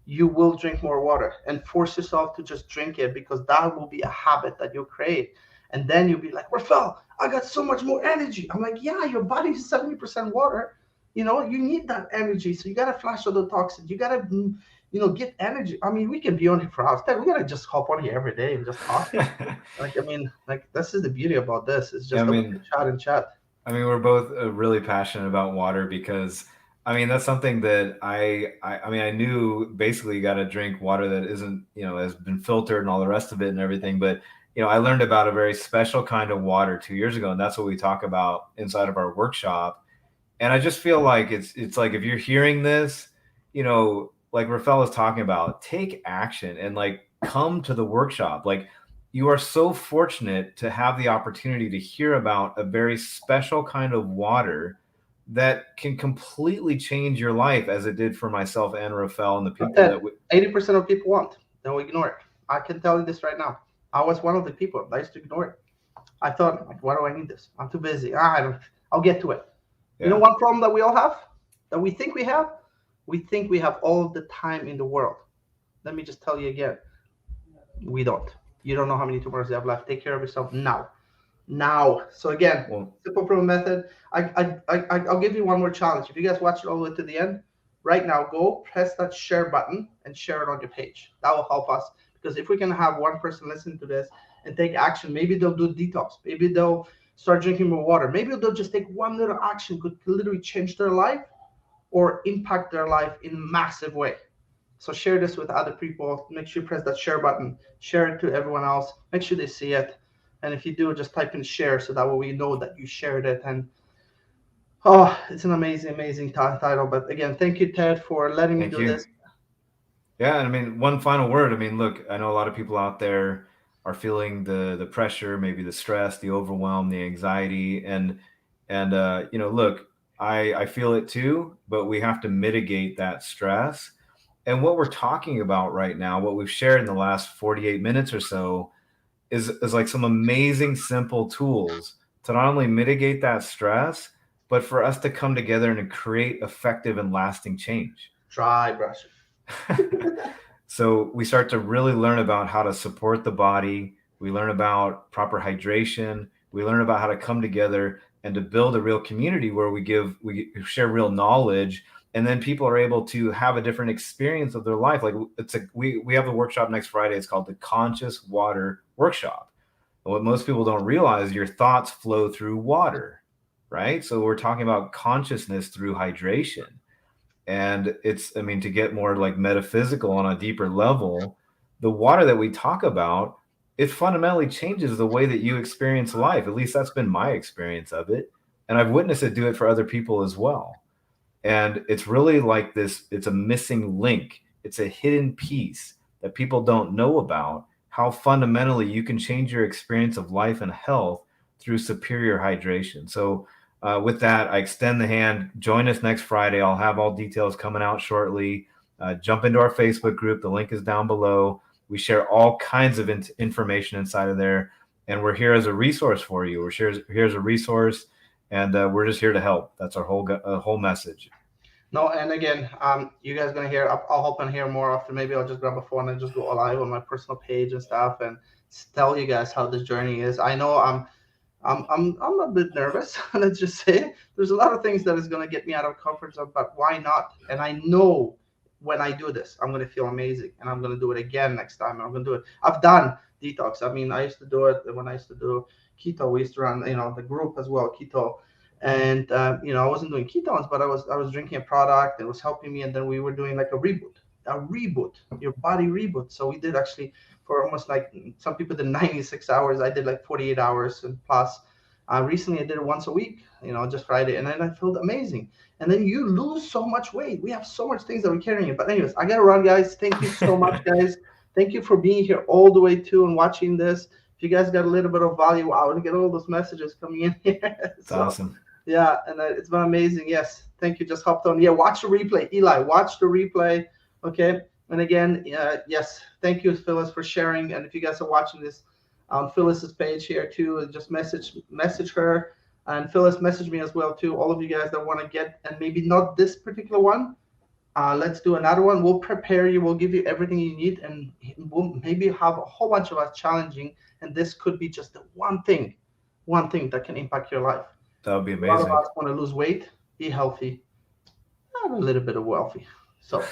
you will drink more water and force yourself to just drink it, because that will be a habit that you'll create. And then you'll be like, Rafael, I got so much more energy. I'm like, yeah, your body is 70% water. You need that energy. So you got to flush out the toxins. You got to, get energy. I mean, we can be on here for hours. We got to just hop on here every day and just talk. Like, I mean, like, this is the beauty about this. It's Yeah, just that we can chat and chat. I mean, we're both really passionate about water because, I mean, that's something that I mean, I knew basically you got to drink water that isn't, has been filtered and all the rest of it and everything. But, I learned about a very special kind of water 2 years ago, and that's what we talk about inside of our workshop. And I just feel like it's like if you're hearing this, like Rafael is talking about, take action and like come to the workshop. Like you are so fortunate to have the opportunity to hear about a very special kind of water that can completely change your life as it did for myself and Rafael and the people that That 80% of people want. They'll ignore it. I can tell you this right now. I was one of the people that used to ignore it. I thought, like, why do I need this? I'm too busy. I don't. I'll get to it. yeah. One problem that we all have, that we think we have? We think we have all the time in the world. Let me just tell you again, we don't. You don't know how many tumors you have left. Take care of yourself now. Now. So again, Well, simple proven method. I'll give you one more challenge. If you guys watch it all the way to the end, right now, go press that share button and share it on your page. That will help us, because if we can have one person listen to this and take action, maybe they'll do detox. Maybe they'll start drinking more water. Maybe they'll just take one little action, could literally change their life or impact their life in a massive way. So share this with other people. Make sure you press that share button. Share it to everyone else. Make sure they see it. And if you do, just type in share so that way we know that you shared it. And oh, it's an amazing, amazing title. But again, thank you, Ted, for letting me thank do you. this. Yeah, and I mean, one final word. I mean, look, I know a lot of people out there are feeling the pressure, maybe the stress, the overwhelm, the anxiety, and look, I feel it too, but we have to mitigate that stress. And what we're talking about right now, what we've shared in the last 48 minutes or so, is like some amazing simple tools to not only mitigate that stress, but for us to come together and create effective and lasting change. Dry brush. So we start to really learn about how to support the body. We learn about proper hydration. We learn about how to come together and to build a real community where we share real knowledge, and then people are able to have a different experience of their life. Like we have a workshop next Friday. It's called the Conscious Water Workshop. And what most people don't realize, your thoughts flow through water, right? So we're talking about consciousness through hydration. And I mean, to get more like metaphysical on a deeper level, the water that we talk about, it fundamentally changes the way that you experience life. At least that's been my experience of it. And I've witnessed it do it for other people as well. And it's really like this, it's a missing link. It's a hidden piece that people don't know about, how fundamentally you can change your experience of life and health through superior hydration. So, with that, I extend the hand. Join us next Friday. I'll have all details coming out shortly. Jump into our Facebook group. The link is down below. We share all kinds of information inside of there, and we're here as a resource for you. Here as a resource, and we're just here to help. That's our whole message. No, and again, you guys gonna hear. I'll hope and hear more often. Maybe I'll just grab a phone and just go live on my personal page and stuff, and tell you guys how this journey is. I know I'm a bit nervous. Let's just say there's a lot of things that is gonna get me out of comfort zone, but why not? And I know when I do this, I'm gonna feel amazing, and I'm gonna do it again next time. I'm gonna do it. I've done detox. I mean, I used to do it when I used to do keto. We used to run, the group as well, keto, and I wasn't doing ketones, but I was drinking a product that was helping me, and then we were doing like a reboot, your body reboot. So we did actually for almost like some people did 96 hours. I did like 48 hours and plus. Recently, I did it once a week, just Friday, and then I felt amazing. And then you lose so much weight. We have so much things that we're carrying. But anyways, I gotta run, guys. Thank you so much, guys. Thank you for being here all the way too and watching this. If you guys got a little bit of value, I would get all those messages coming in here. It's awesome. Yeah, and it's been amazing. Yes, thank you. Just hopped on. Yeah, watch the replay, Eli. Watch the replay. Okay, and again, yes, thank you, Phyllis, for sharing. And if you guys are watching this on Phyllis's page here too, just message her, and Phyllis message me as well too. All of you guys that want to get, and maybe not this particular one, let's do another one. We'll prepare you. We'll give you everything you need, and we'll maybe have a whole bunch of us challenging. And this could be just the one thing that can impact your life. That would be A lot amazing. of us want to lose weight, be healthy, and a little bit of wealthy. So,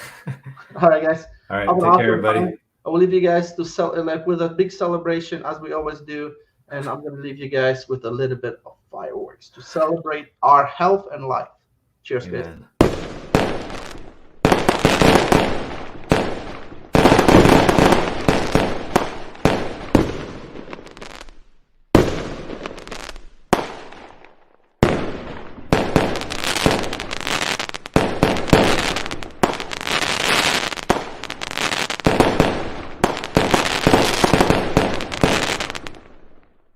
all right, guys. All right, Have an take care, awesome everybody. time. I will leave you guys to like with a big celebration as we always do, and I'm going to leave you guys with a little bit of fireworks to celebrate our health and life. Cheers, guys. Amen.